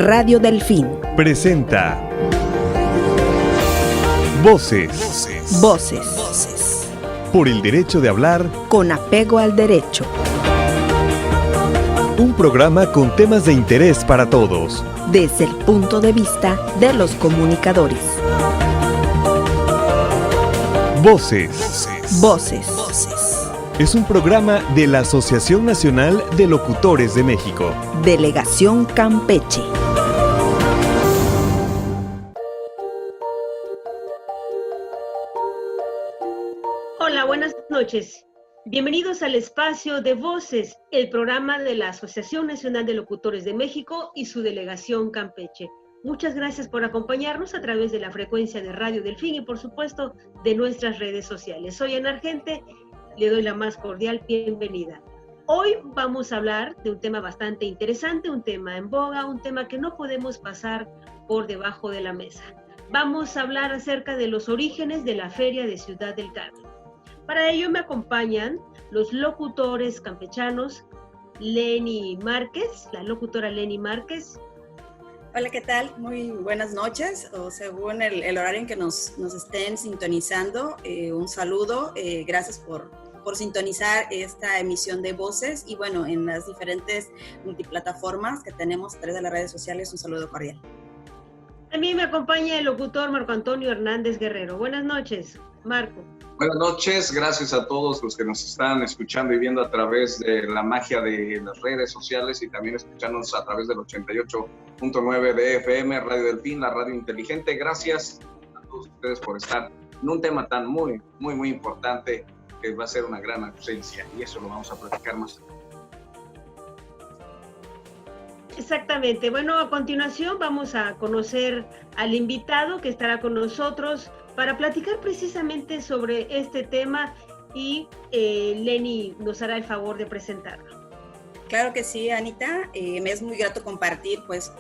Radio Delfín presenta Voces. Por el derecho de hablar con apego al derecho. Un programa con temas de interés para todos, desde el punto de vista de los comunicadores. Voces. Es un programa de la Asociación Nacional de Locutores de México. Delegación Campeche. Hola, buenas noches. Bienvenidos al espacio de Voces, el programa de la Asociación Nacional de Locutores de México y su Delegación Campeche. Muchas gracias por acompañarnos a través de la frecuencia de Radio Delfín y, por supuesto, de nuestras redes sociales. Soy Ana Argente, le doy la más cordial bienvenida. Hoy vamos a hablar de un tema bastante interesante, un tema en boga, un tema que no podemos pasar por debajo de la mesa. Vamos a hablar acerca de los orígenes de la Feria de Ciudad del Carmen. Para ello me acompañan los locutores campechanos, Leni Márquez, la locutora Leni Márquez. Hola, ¿qué tal? Muy buenas noches, o según el horario en que nos estén sintonizando, un saludo, gracias por sintonizar esta emisión de Voces y bueno, en las diferentes multiplataformas que tenemos a través de las redes sociales, un saludo cordial. También me acompaña el locutor Marco Antonio Hernández Guerrero. Buenas noches, Marco. Buenas noches, gracias a todos los que nos están escuchando y viendo a través de la magia de las redes sociales y también escuchándonos a través del 88.9 de FM, Radio Delfín, la radio inteligente. Gracias a todos ustedes por estar en un tema tan muy importante que va a ser una gran ausencia y eso lo vamos a platicar más. Exactamente. Bueno, a continuación vamos a conocer al invitado que estará con nosotros para platicar precisamente sobre este tema y Leni nos hará el favor de presentarlo. Claro que sí, Anita. Me es muy grato compartir pues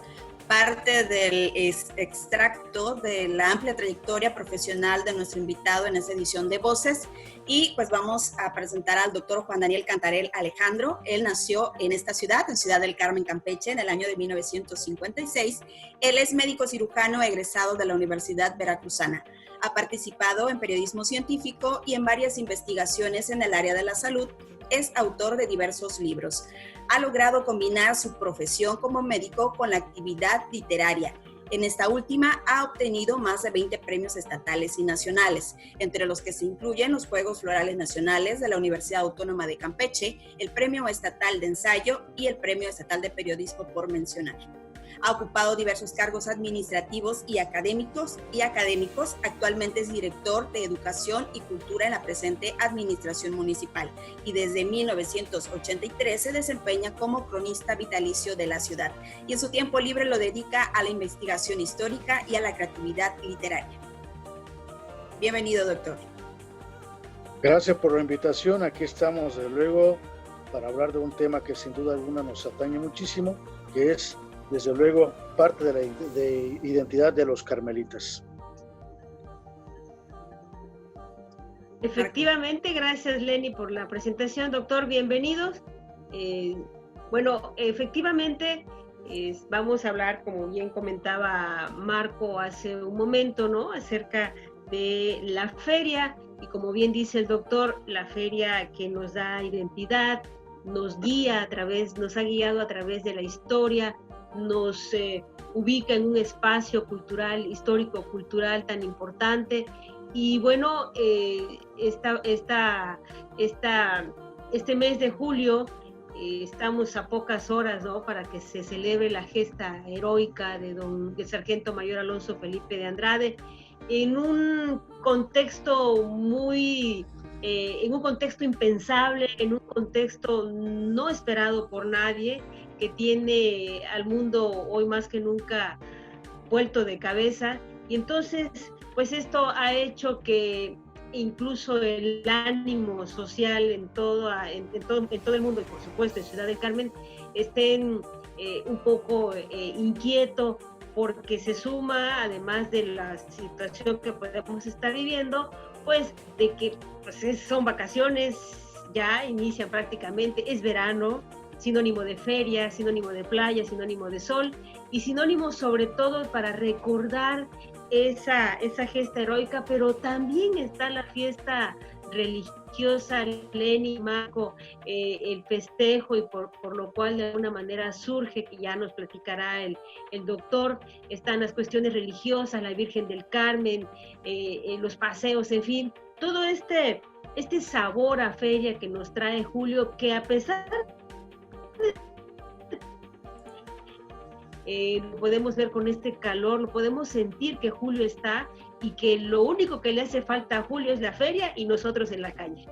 parte del extracto de la amplia trayectoria profesional de nuestro invitado en esta edición de Voces y pues vamos a presentar al doctor Juan Daniel Cantarell Alejandro. Él nació en esta ciudad, en Ciudad del Carmen, Campeche, en el año de 1956. Él es médico cirujano egresado de la Universidad Veracruzana. Ha participado en periodismo científico y en varias investigaciones en el área de la salud. Es autor de diversos libros. Ha logrado combinar su profesión como médico con la actividad literaria. En esta última ha obtenido más de 20 premios estatales y nacionales, entre los que se incluyen los Juegos Florales Nacionales de la Universidad Autónoma de Campeche, el Premio Estatal de Ensayo y el Premio Estatal de Periodismo, por mencionar. Ha ocupado diversos cargos administrativos y académicos. Actualmente es director de Educación y Cultura en la presente Administración Municipal y desde 1983 se desempeña como cronista vitalicio de la ciudad y en su tiempo libre lo dedica a la investigación histórica y a la creatividad literaria. Bienvenido, doctor. Gracias por la invitación. Aquí estamos, desde luego, para hablar de un tema que sin duda alguna nos atañe muchísimo, que es desde luego parte de la identidad de los carmelitas. Efectivamente, gracias Leni por la presentación, doctor, bienvenidos. Bueno, efectivamente vamos a hablar, como bien comentaba Marco hace un momento, ¿no?, acerca de la feria y como bien dice el doctor, la feria que nos da identidad, nos guía nos ha guiado a través de la historia, nos ubica en un espacio cultural, histórico-cultural tan importante. Y bueno, este mes de julio estamos a pocas horas, ¿no?, para que se celebre la gesta heroica del sargento mayor Alonso Felipe de Andrade, en un contexto en un contexto impensable, en un contexto no esperado por nadie, que tiene al mundo hoy más que nunca vuelto de cabeza. Y entonces, pues esto ha hecho que incluso el ánimo social en todo el mundo y por supuesto en Ciudad del Carmen estén un poco inquieto, porque se suma, además de la situación que podemos estar viviendo, pues de que pues son vacaciones, ya inician prácticamente, es verano, sinónimo de feria, sinónimo de playa, sinónimo de sol y sinónimo sobre todo para recordar esa gesta heroica, pero también está la fiesta religiosa, Lenin, Marco, el festejo y por lo cual de alguna manera surge, que ya nos platicará el doctor, están las cuestiones religiosas, la Virgen del Carmen, los paseos, en fin, todo este sabor a feria que nos trae Julio, que a pesar lo podemos ver con este calor, lo podemos sentir que Julio está y que lo único que le hace falta a Julio es la feria y nosotros en la calle.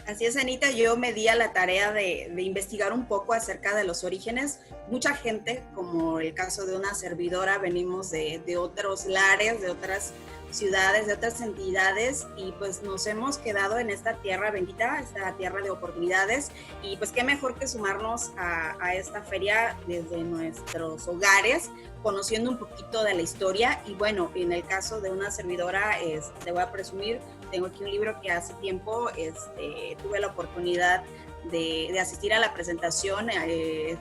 Así es, Anita, yo me di a la tarea de investigar un poco acerca de los orígenes. Mucha gente, como el caso de una servidora, venimos de otros lares, de otras ciudades, de otras entidades, y pues nos hemos quedado en esta tierra bendita, esta tierra de oportunidades, y pues qué mejor que sumarnos a esta feria desde nuestros hogares, conociendo un poquito de la historia. Y bueno, en el caso de una servidora, te voy a presumir, tengo aquí un libro que hace tiempo tuve la oportunidad de asistir a la presentación de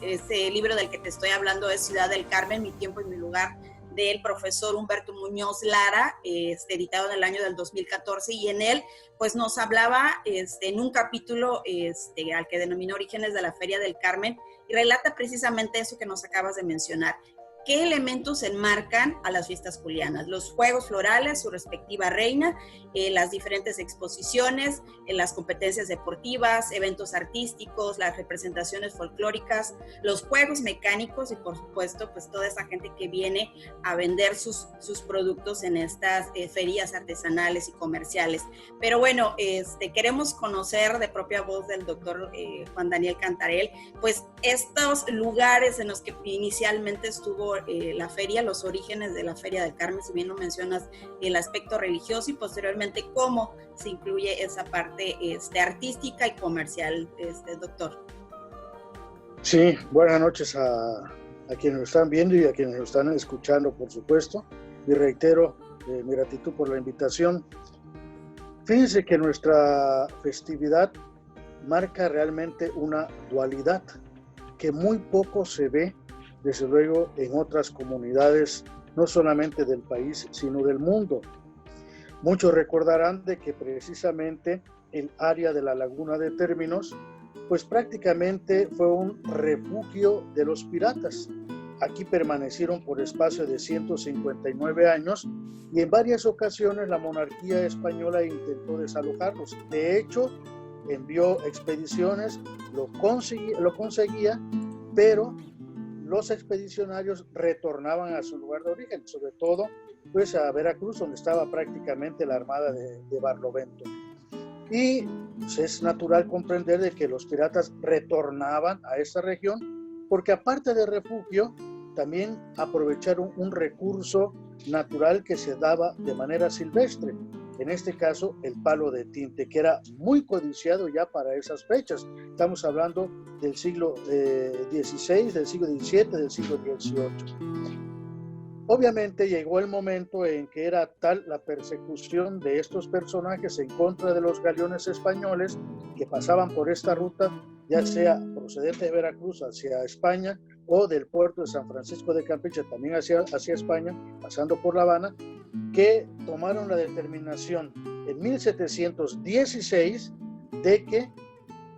este libro del que te estoy hablando, es Ciudad del Carmen, mi tiempo y mi lugar, del profesor Humberto Muñoz Lara, editado en el año del 2014, y en él pues nos hablaba en un capítulo al que denominó Orígenes de la Feria del Carmen, y relata precisamente eso que nos acabas de mencionar. ¿Qué elementos enmarcan a las fiestas julianas? Los juegos florales, su respectiva reina, las diferentes exposiciones, las competencias deportivas, eventos artísticos, las representaciones folclóricas, los juegos mecánicos y por supuesto pues toda esa gente que viene a vender sus productos en estas ferias artesanales y comerciales. Pero bueno, queremos conocer de propia voz del doctor Juan Daniel Cantarell pues estos lugares en los que inicialmente estuvo la feria, los orígenes de la Feria del Carmen, si bien no mencionas el aspecto religioso, y posteriormente cómo se incluye esa parte artística y comercial, doctor. Sí, buenas noches a quienes nos están viendo y a quienes nos están escuchando, por supuesto, y reitero mi gratitud por la invitación. Fíjense que nuestra festividad marca realmente una dualidad que muy poco se ve, desde luego, en otras comunidades, no solamente del país, sino del mundo. Muchos recordarán de que precisamente el área de la Laguna de Términos, pues prácticamente fue un refugio de los piratas. Aquí permanecieron por espacio de 159 años y en varias ocasiones la monarquía española intentó desalojarlos. De hecho, envió expediciones, lo conseguía, pero los expedicionarios retornaban a su lugar de origen, sobre todo pues a Veracruz, donde estaba prácticamente la armada de Barlovento. Y pues, es natural comprender de que los piratas retornaban a esta región, porque aparte de refugio, también aprovecharon un recurso natural que se daba de manera silvestre, en este caso el palo de tinte, que era muy codiciado ya para esas fechas. Estamos hablando del siglo XVI, del siglo XVII, del siglo XVIII. Obviamente llegó el momento en que era tal la persecución de estos personajes en contra de los galeones españoles que pasaban por esta ruta, ya sea procedente de Veracruz hacia España o del puerto de San Francisco de Campeche también hacia España, pasando por La Habana, que tomaron la determinación en 1716 de que,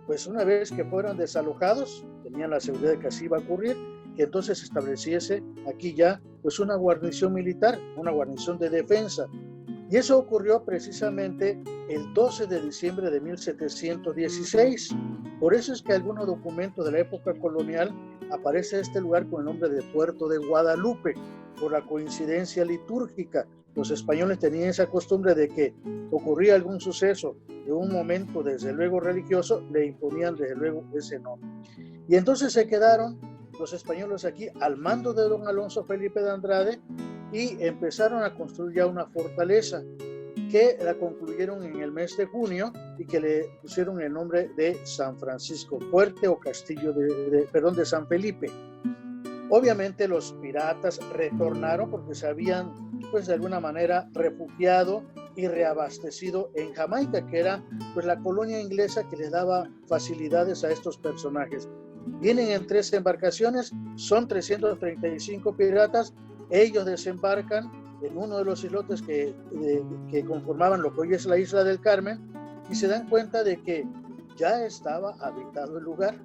pues una vez que fueran desalojados, tenían la seguridad de que así iba a ocurrir, que entonces estableciese aquí ya pues una guarnición militar, una guarnición de defensa. Y eso ocurrió precisamente el 12 de diciembre de 1716. Por eso es que en algunos documentos de la época colonial aparece este lugar con el nombre de Puerto de Guadalupe, por la coincidencia litúrgica. Los españoles tenían esa costumbre de que ocurría algún suceso de un momento desde luego religioso, le imponían desde luego ese nombre. Y entonces se quedaron los españoles aquí al mando de don Alonso Felipe de Andrade y empezaron a construir ya una fortaleza que la concluyeron en el mes de junio y que le pusieron el nombre de San Francisco, fuerte o castillo de San Felipe. Obviamente los piratas retornaron porque sabían pues de alguna manera refugiado y reabastecido en Jamaica, que era pues la colonia inglesa que le daba facilidades a estos personajes. Vienen en 3 embarcaciones, son 335 piratas, ellos desembarcan en uno de los islotes que conformaban lo que hoy es la isla del Carmen, y se dan cuenta de que ya estaba habitado el lugar.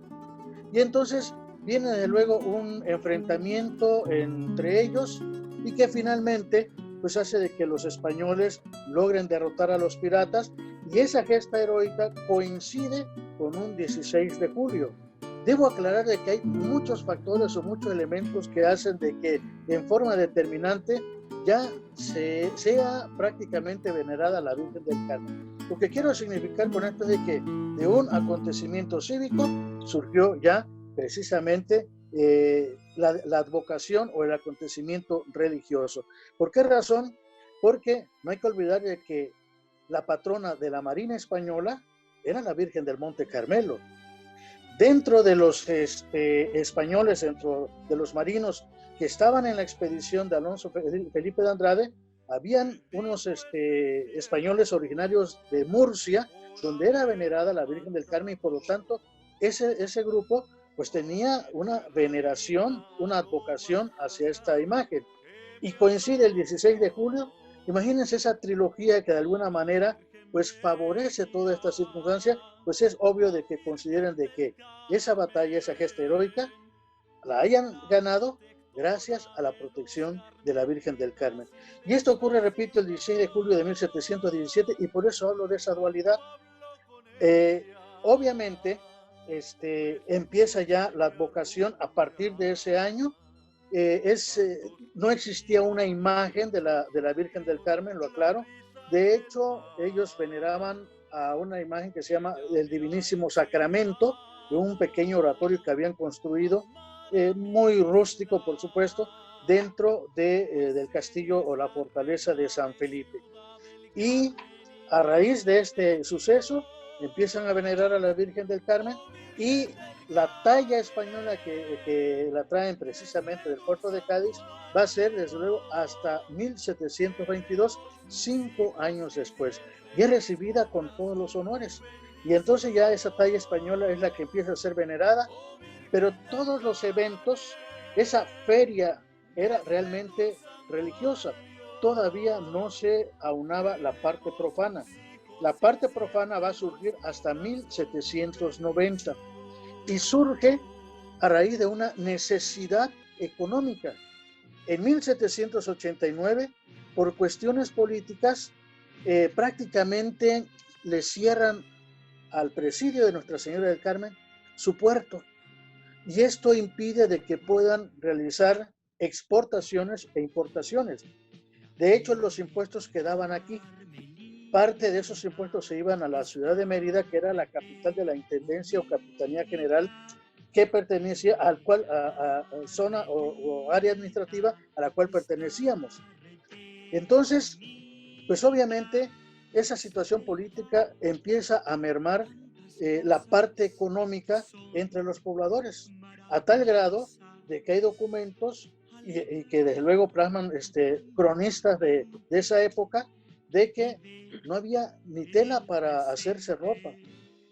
Y entonces viene desde luego un enfrentamiento entre ellos, y que finalmente pues hace de que los españoles logren derrotar a los piratas, y esa gesta heroica coincide con un 16 de julio. Debo aclarar de que hay muchos factores o muchos elementos que hacen de que en forma determinante ya sea prácticamente venerada la Virgen del Carmen. Lo que quiero significar con esto es de que de un acontecimiento cívico surgió ya precisamente la advocación o el acontecimiento religioso. ¿Por qué razón? Porque no hay que olvidar de que la patrona de la Marina Española era la Virgen del Monte Carmelo. Dentro de los españoles, dentro de los marinos que estaban en la expedición de Alonso Felipe de Andrade, habían unos españoles originarios de Murcia, donde era venerada la Virgen del Carmen, y por lo tanto ese grupo pues tenía una veneración, una advocación hacia esta imagen. Y coincide el 16 de julio, imagínense esa trilogía que de alguna manera pues favorece toda esta circunstancia, pues es obvio de que consideren de que esa batalla, esa gesta heroica, la hayan ganado gracias a la protección de la Virgen del Carmen. Y esto ocurre, repito, el 16 de julio de 1717, y por eso hablo de esa dualidad. Obviamente, empieza ya la advocación a partir de ese año. No existía una imagen de la Virgen del Carmen, lo aclaro. De hecho, ellos veneraban a una imagen que se llama el Divinísimo Sacramento, de un pequeño oratorio que habían construido, muy rústico, por supuesto, dentro del castillo o la fortaleza de San Felipe. Y a raíz de este suceso, empiezan a venerar a la Virgen del Carmen, y la talla española que la traen precisamente del puerto de Cádiz va a ser desde luego hasta 1722, 5 años después, y es recibida con todos los honores. Y entonces ya esa talla española es la que empieza a ser venerada, pero todos los eventos, esa feria era realmente religiosa, todavía no se aunaba la parte profana. La parte profana va a surgir hasta 1790 y surge a raíz de una necesidad económica. En 1789, por cuestiones políticas, prácticamente le cierran al presidio de Nuestra Señora del Carmen su puerto, y esto impide de que puedan realizar exportaciones e importaciones. De hecho, los impuestos quedaban aquí. Parte de esos impuestos se iban a la ciudad de Mérida, que era la capital de la Intendencia o Capitanía General, que pertenecía a zona o área administrativa a la cual pertenecíamos. Entonces, pues obviamente esa situación política empieza a mermar la parte económica entre los pobladores, a tal grado de que hay documentos y que desde luego plasman cronistas de esa época, de que no había ni tela para hacerse ropa,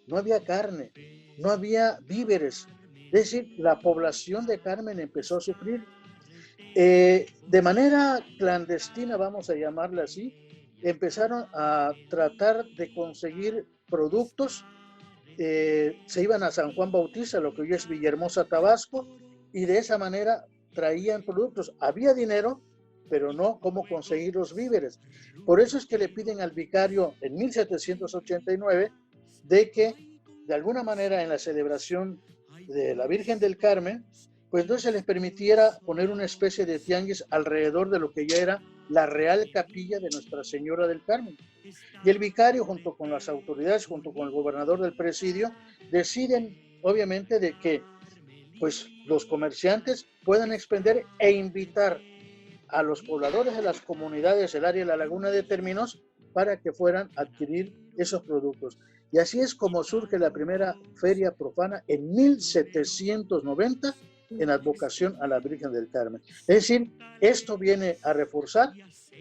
no había carne, no había víveres. Es decir, la población de Carmen empezó a sufrir. De manera clandestina, vamos a llamarla así, empezaron a tratar de conseguir productos. Se iban a San Juan Bautista, lo que hoy es Villahermosa, Tabasco, y de esa manera traían productos. Había dinero, pero no cómo conseguir los víveres. Por eso es que le piden al vicario en 1789 de que de alguna manera en la celebración de la Virgen del Carmen, pues no se les permitiera poner una especie de tianguis alrededor de lo que ya era la Real Capilla de Nuestra Señora del Carmen. Y el vicario, junto con las autoridades, junto con el gobernador del presidio, deciden obviamente de que pues los comerciantes puedan expender e invitar a los pobladores de las comunidades del área de la Laguna de Términos para que fueran a adquirir esos productos. Y así es como surge la primera feria profana en 1790 en advocación a la Virgen del Carmen. Es decir, esto viene a reforzar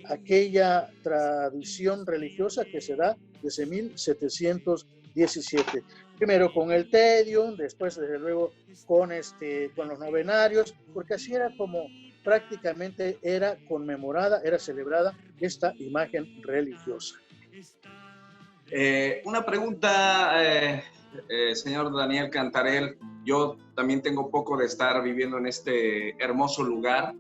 aquella tradición religiosa que se da desde 1717. Primero con el Tedium, después desde luego con los novenarios, porque así era como prácticamente era conmemorada, era celebrada esta imagen religiosa. Una pregunta, señor Daniel Cantarell. Yo también tengo poco de estar viviendo en este hermoso lugar,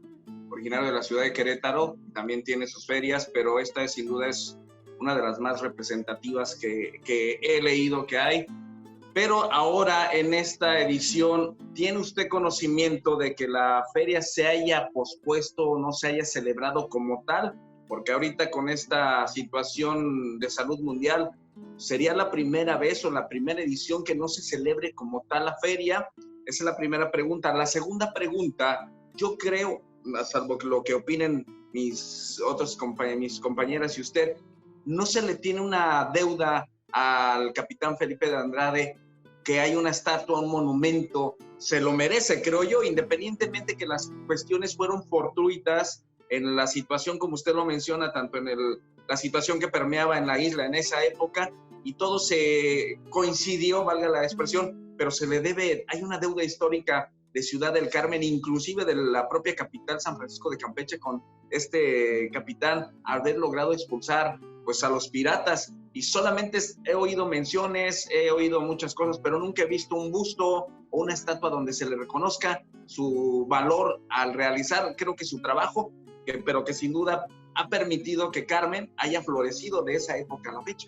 originario de la ciudad de Querétaro, también tiene sus ferias, pero esta sin duda es una de las más representativas que he leído que hay. Pero ahora en esta edición, ¿tiene usted conocimiento de que la feria se haya pospuesto o no se haya celebrado como tal? Porque ahorita con esta situación de salud mundial, sería la primera vez o la primera edición que no se celebre como tal la feria. Esa es la primera pregunta. La segunda pregunta, yo creo, salvo lo que opinen mis compañeras y usted, no se le tiene una deuda al capitán Felipe de Andrade, que hay una estatua, un monumento, se lo merece, creo yo, independientemente que las cuestiones fueron fortuitas en la situación, como usted lo menciona, tanto en la situación que permeaba en la isla en esa época, y todo se coincidió, valga la expresión, pero se le debe, hay una deuda histórica de Ciudad del Carmen, inclusive de la propia capital San Francisco de Campeche, con este capitán, haber logrado expulsar pues a los piratas, y solamente he oído menciones, he oído muchas cosas, pero nunca he visto un busto o una estatua donde se le reconozca su valor al realizar, creo que su trabajo, pero que sin duda ha permitido que Carmen haya florecido de esa época a la fecha.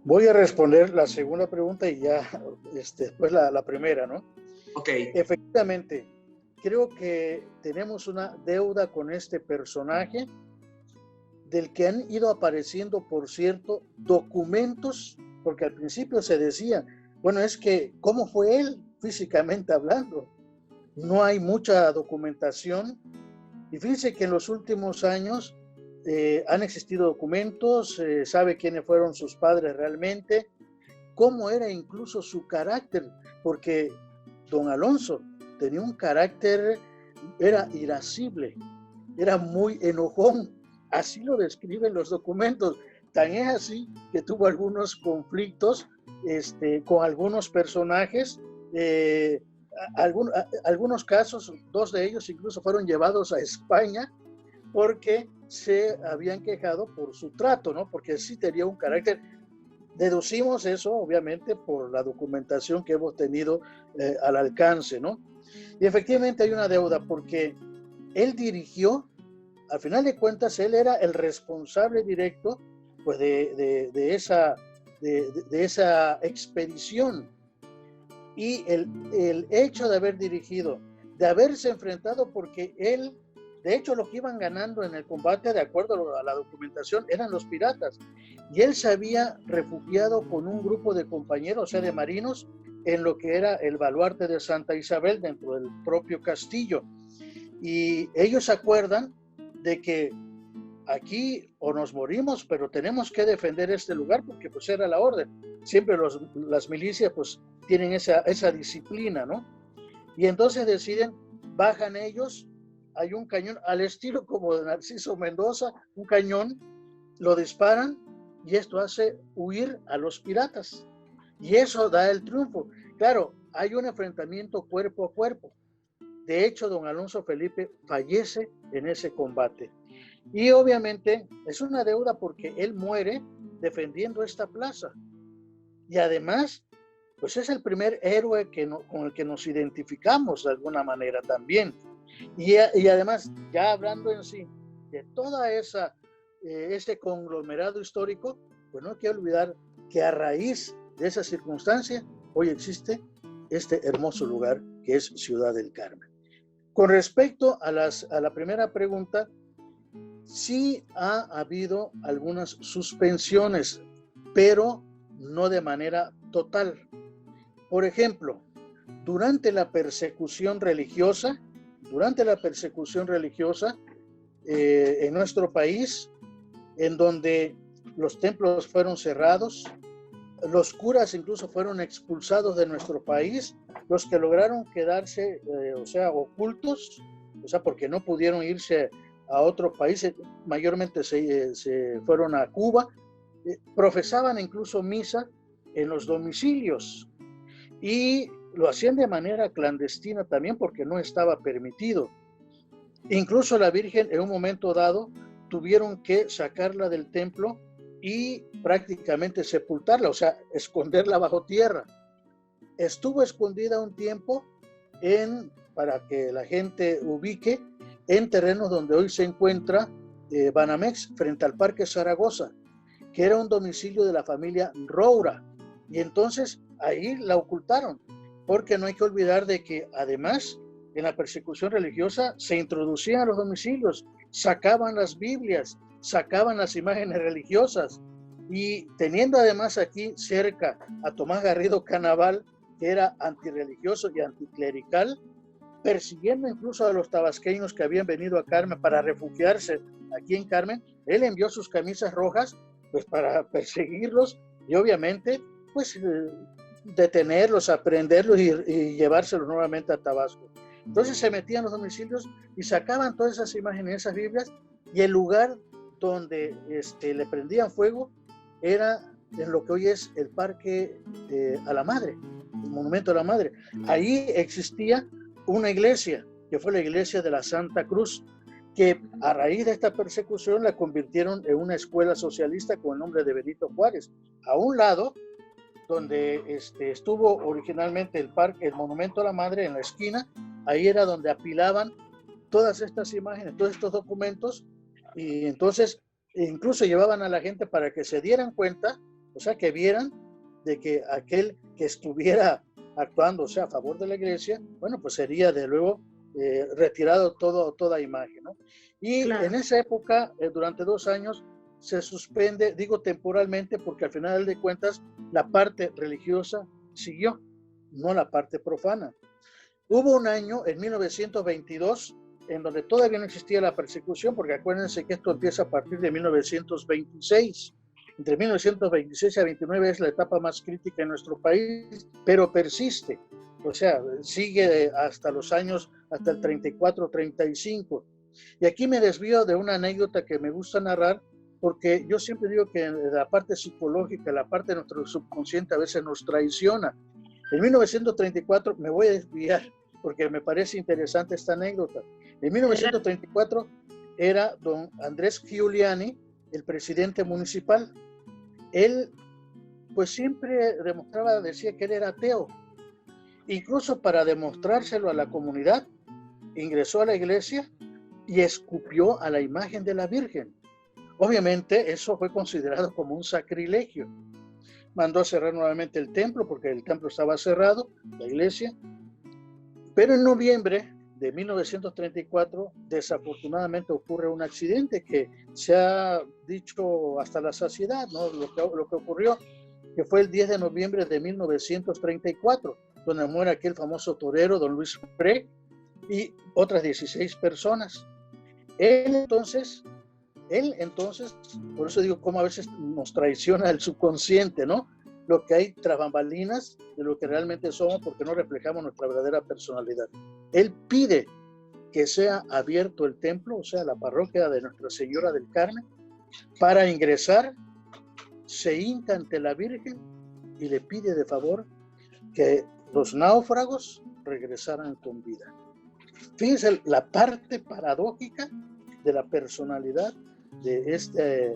Voy a responder la segunda pregunta y ya después la primera, ¿no? Ok. Efectivamente, creo que tenemos una deuda con este personaje, del que han ido apareciendo, por cierto, documentos, porque al principio se decía, bueno, es que, ¿cómo fue él físicamente hablando? No hay mucha documentación, y fíjense que en los últimos años han existido documentos, sabe quiénes fueron sus padres realmente, cómo era incluso su carácter, porque don Alonso tenía un carácter, era irascible, era muy enojón, así lo describen los documentos. Tan es así que tuvo algunos conflictos con algunos personajes, algunos casos, 2 de ellos incluso fueron llevados a España porque se habían quejado por su trato, ¿no? Porque sí tenía un carácter. Deducimos eso, obviamente, por la documentación que hemos tenido al alcance, ¿no? Y efectivamente hay una deuda porque él dirigió, al final de cuentas, él era el responsable directo pues, de esa expedición. Y el hecho de haber dirigido, de haberse enfrentado, porque él, de hecho, lo que iban ganando en el combate, de acuerdo a la documentación, eran los piratas. Y él se había refugiado con un grupo de compañeros, o sea, de marinos, en lo que era el baluarte de Santa Isabel, dentro del propio castillo. Y ellos se acuerdan de que aquí o nos morimos, pero tenemos que defender este lugar porque pues era la orden. Siempre las milicias pues tienen esa disciplina, ¿no? Y entonces deciden, bajan ellos, hay un cañón al estilo como de Narciso Mendoza, un cañón, lo disparan y esto hace huir a los piratas. Y eso da el triunfo. Claro, hay un enfrentamiento cuerpo a cuerpo. De hecho, don Alonso Felipe fallece en ese combate. Y obviamente es una deuda porque él muere defendiendo esta plaza. Y además, pues es el primer héroe con el que nos identificamos de alguna manera también. Y además, ya hablando en sí de toda ese conglomerado histórico, pues no hay que olvidar que a raíz de esa circunstancia, hoy existe este hermoso lugar que es Ciudad del Carmen. Con respecto a la primera pregunta, sí ha habido algunas suspensiones, pero no de manera total. Por ejemplo, durante la persecución religiosa en nuestro país, en donde los templos fueron cerrados, los curas incluso fueron expulsados de nuestro país, los que lograron quedarse, ocultos, porque no pudieron irse a otros países, mayormente se fueron a Cuba, profesaban incluso misa en los domicilios y lo hacían de manera clandestina también porque no estaba permitido. Incluso la Virgen en un momento dado tuvieron que sacarla del templo y prácticamente sepultarla, o sea, esconderla bajo tierra. Estuvo escondida un tiempo para que la gente ubique, en terrenos donde hoy se encuentra Banamex, frente al Parque Zaragoza, que era un domicilio de la familia Roura. Y entonces ahí la ocultaron, porque no hay que olvidar de que además en la persecución religiosa se introducían a los domicilios, sacaban las Biblias, sacaban las imágenes religiosas, y teniendo además aquí cerca a Tomás Garrido Canaval, que era antirreligioso y anticlerical, persiguiendo incluso a los tabasqueños que habían venido a Carmen para refugiarse aquí en Carmen, él envió sus camisas rojas pues para perseguirlos y obviamente pues detenerlos, aprenderlos y llevárselos nuevamente a Tabasco. Entonces se metían en los domicilios y sacaban todas esas imágenes, esas Biblias, y el lugar donde le prendían fuego era en lo que hoy es el Parque a la Madre, el Monumento a la Madre. Ahí existía una iglesia, que fue la iglesia de la Santa Cruz, que a raíz de esta persecución la convirtieron en una escuela socialista con el nombre de Benito Juárez. A un lado, donde estuvo originalmente el parque, el Monumento a la Madre, en la esquina, ahí era donde apilaban todas estas imágenes, todos estos documentos, y entonces incluso llevaban a la gente para que se dieran cuenta, o sea, que vieran de que aquel que estuviera actuando, o sea, a favor de la iglesia, bueno, pues sería de luego retirado toda imagen, ¿no? Y claro, en esa época, durante 2 años, se suspende, digo temporalmente, porque al final de cuentas la parte religiosa siguió, no la parte profana. Hubo un año, en 1922, en donde todavía no existía la persecución, porque acuérdense que esto empieza a partir de 1926. Entre 1926 y 29 es la etapa más crítica en nuestro país, pero persiste. O sea, sigue hasta los años, hasta el 34, 35. Y aquí me desvío de una anécdota que me gusta narrar, porque yo siempre digo que la parte psicológica, la parte de nuestro subconsciente a veces nos traiciona. En 1934, me voy a desviar porque me parece interesante esta anécdota. En 1934 era don Andrés Giuliani el presidente municipal. Él pues siempre decía que él era ateo. Incluso para demostrárselo a la comunidad, ingresó a la iglesia y escupió a la imagen de la Virgen. Obviamente eso fue considerado como un sacrilegio. Mandó a cerrar nuevamente el templo porque el templo estaba cerrado, la iglesia. Pero en noviembre de 1934 desafortunadamente ocurre un accidente que se ha dicho hasta la saciedad, ¿no? Lo que ocurrió, que fue el 10 de noviembre de 1934, donde muere aquel famoso torero, don Luis Frey, y otras 16 personas. Él entonces, por eso digo cómo a veces nos traiciona el subconsciente, ¿no? Lo que hay tras bambalinas de lo que realmente somos, porque no reflejamos nuestra verdadera personalidad. Él pide que sea abierto el templo, o sea, la parroquia de Nuestra Señora del Carmen, para ingresar, se hinca ante la Virgen y le pide de favor que los náufragos regresaran con vida. Fíjense la parte paradójica de la personalidad de este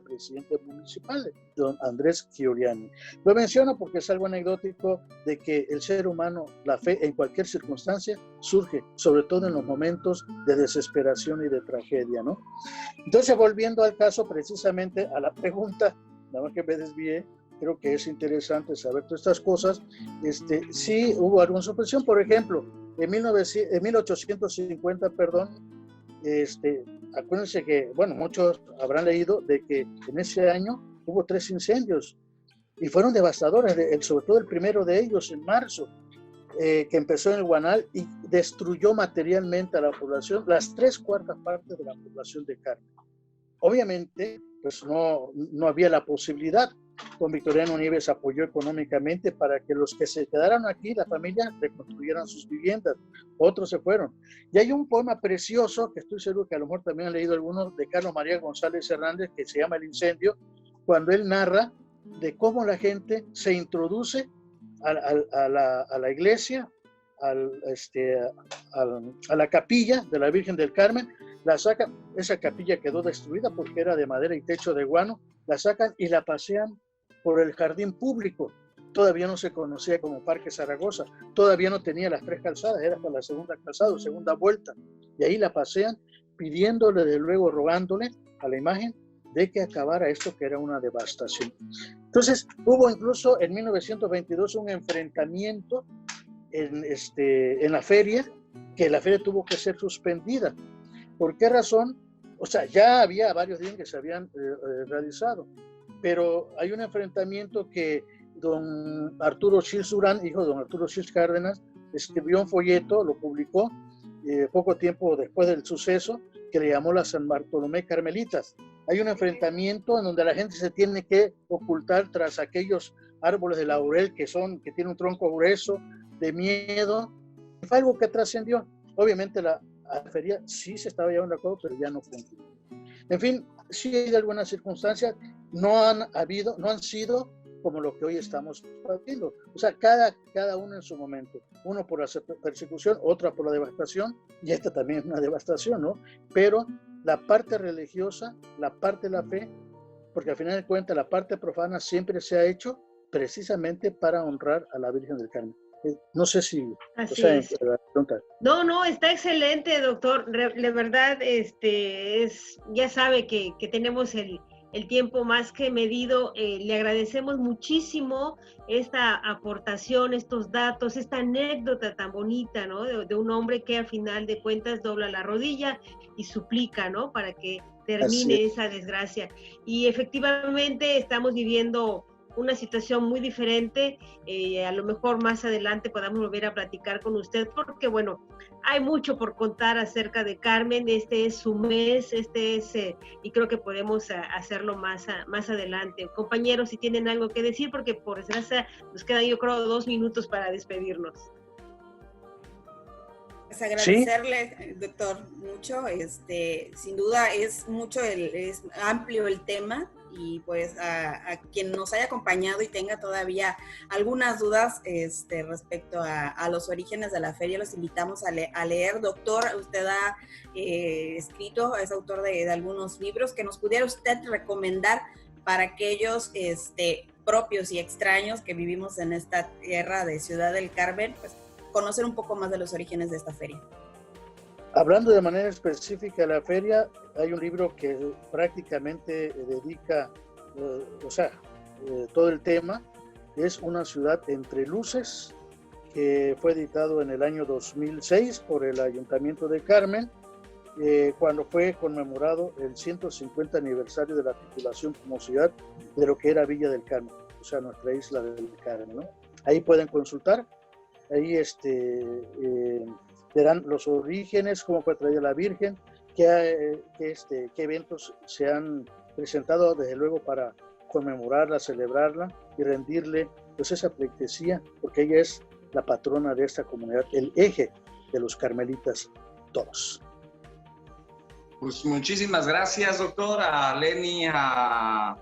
presidente municipal, don Andrés Giuliani. Lo menciono porque es algo anecdótico de que el ser humano, la fe en cualquier circunstancia surge, sobre todo en los momentos de desesperación y de tragedia, ¿no? Entonces, volviendo al caso, precisamente a la pregunta, nada más que me desvié, creo que es interesante saber todas estas cosas. Sí hubo alguna supresión, por ejemplo, en 1850, acuérdense que, bueno, muchos habrán leído de que en ese año hubo 3 incendios y fueron devastadores, sobre todo el primero de ellos en marzo, que empezó en el Guanal y destruyó materialmente a la población, las 3/4 partes de la población de Carmen. Obviamente, pues no había la posibilidad Don Victoriano Nieves apoyó económicamente para que los que se quedaran aquí, la familia, reconstruyeran sus viviendas. Otros se fueron. Y hay un poema precioso, que estoy seguro que a lo mejor también han leído algunos, de Carlos María González Hernández, que se llama El incendio, cuando él narra de cómo la gente se introduce a la iglesia, a la capilla de la Virgen del Carmen, la sacan, esa capilla quedó destruida porque era de madera y techo de guano, la sacan y la pasean por el jardín público. Todavía no se conocía como Parque Zaragoza, todavía no tenía las 3 calzadas, era hasta la segunda calzada, segunda vuelta, y ahí la pasean pidiéndole, de luego rogándole a la imagen de que acabara esto que era una devastación. Entonces hubo incluso en 1922 un enfrentamiento en la feria, que la feria tuvo que ser suspendida. ¿Por qué razón? O sea, ya había varios días que se habían realizado, pero hay un enfrentamiento que don Arturo Schilz Durán, hijo de don Arturo Schilz Cárdenas, escribió un folleto, lo publicó poco tiempo después del suceso, que le llamó las San Bartolomé Carmelitas. Hay un enfrentamiento en donde la gente se tiene que ocultar tras aquellos árboles de laurel que tienen un tronco grueso, de miedo. Fue algo que trascendió. Obviamente la feria sí se estaba llevando a cabo, pero ya no cumplió. En fin, sí hay algunas circunstancias, no han sido como lo que hoy estamos haciendo. O sea, cada uno en su momento. Uno por la persecución, otra por la devastación, y esta también es una devastación, ¿no? Pero la parte religiosa, la parte de la fe, porque al final de cuentas la parte profana siempre se ha hecho precisamente para honrar a la Virgen del Carmen. No sé si... Así es. No, está excelente, doctor. De verdad, ya sabe que tenemos el tiempo más que medido. Le agradecemos muchísimo esta aportación, estos datos, esta anécdota tan bonita, ¿no? De un hombre que al final de cuentas dobla la rodilla y suplica, ¿no? Para que termine esa desgracia. Y efectivamente estamos viviendo una situación muy diferente. A lo mejor más adelante podamos volver a platicar con usted, porque bueno, hay mucho por contar acerca de Carmen. Este es su mes, y creo que podemos hacerlo más adelante. Compañeros, si tienen algo que decir, porque por desgracia nos quedan, yo creo, 2 minutos para despedirnos. Pues agradecerle, doctor, mucho. Sin duda es amplio el tema, y pues a quien nos haya acompañado y tenga todavía algunas dudas respecto a los orígenes de la feria, los invitamos a leer. Doctor, usted ha escrito, es autor de algunos libros que nos pudiera usted recomendar para aquellos propios y extraños que vivimos en esta tierra de Ciudad del Carmen, pues conocer un poco más de los orígenes de esta feria. Hablando de manera específica de la feria, hay un libro que prácticamente dedica, todo el tema, es Una ciudad entre luces, que fue editado en el año 2006 por el Ayuntamiento de Carmen, cuando fue conmemorado el 150 aniversario de la titulación como ciudad de lo que era Villa del Carmen, o sea, nuestra isla del Carmen, ¿no? Ahí pueden consultar, ahí verán los orígenes, cómo fue traída la Virgen, qué eventos se han presentado desde luego para conmemorarla, celebrarla y rendirle pues esa pleitesía, porque ella es la patrona de esta comunidad, el eje de los carmelitas todos. Pues muchísimas gracias, doctor, a Lenny, a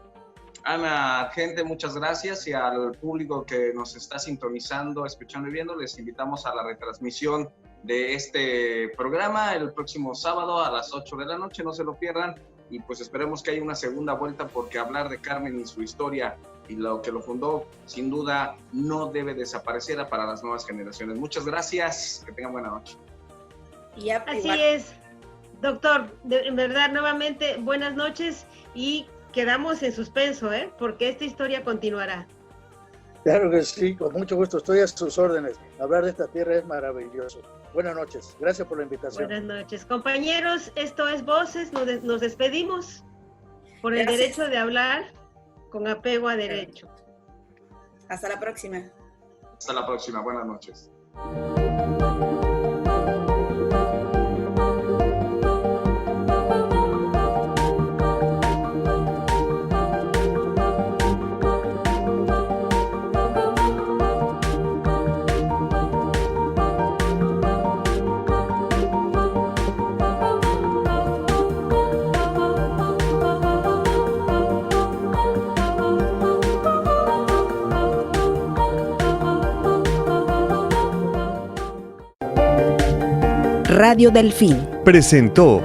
Ana, gente, muchas gracias, y al público que nos está sintonizando, escuchando y viendo, les invitamos a la retransmisión de este programa el próximo sábado a las 8 de la noche, no se lo pierdan, y pues esperemos que haya una segunda vuelta, porque hablar de Carmen y su historia y lo que lo fundó, sin duda, no debe desaparecer para las nuevas generaciones. Muchas gracias, que tengan buena noche. Así es, doctor, en verdad, nuevamente, buenas noches, y quedamos en suspenso, porque esta historia continuará. Claro que sí, con mucho gusto, estoy a sus órdenes. Hablar de esta tierra es maravilloso. Buenas noches, gracias por la invitación. Buenas noches, compañeros, esto es Voces, nos despedimos por el derecho de hablar con apego a derecho. Hasta la próxima. Hasta la próxima, buenas noches. Radio Delfín presentó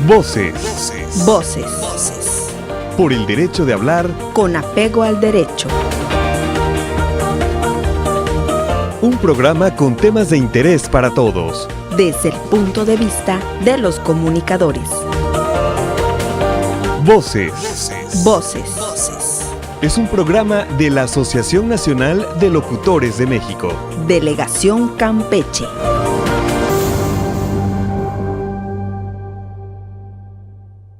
Voces. Voces. Por el derecho de hablar. Con apego al derecho. Un programa con temas de interés para todos. Desde el punto de vista de los comunicadores. Voces. Es un programa de la Asociación Nacional de Locutores de México. Delegación Campeche.